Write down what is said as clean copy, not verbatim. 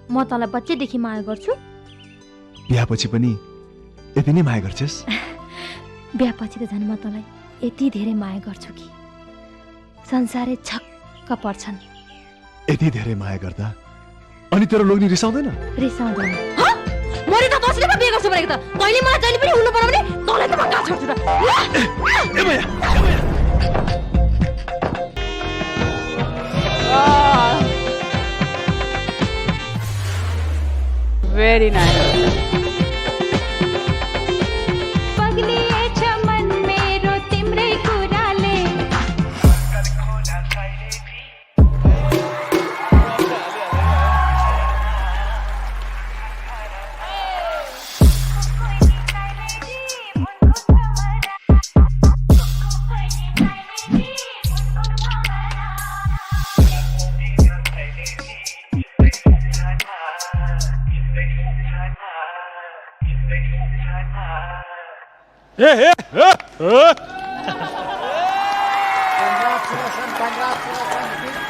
म तँलाई बच्चैदेखि माया गर्छु। बिहापछि पनि यति नै माया गर्छस्? बिहापछि त झन् म तँलाई यति धेरै माया गर्छु कि संसारै छक्क पर्छन्। यति धेरै माया गर्दा अनि तेरो लोग्नी रिसाउँदैन? रिसाउँदैन। मैले त कसले पो बिहे गर्छु भनेको त? तैँले मलाई जहिले पनि हुनु पर्यो भने तँलाई त म कहाँ छोड्छु त? Very nice. Congratulations.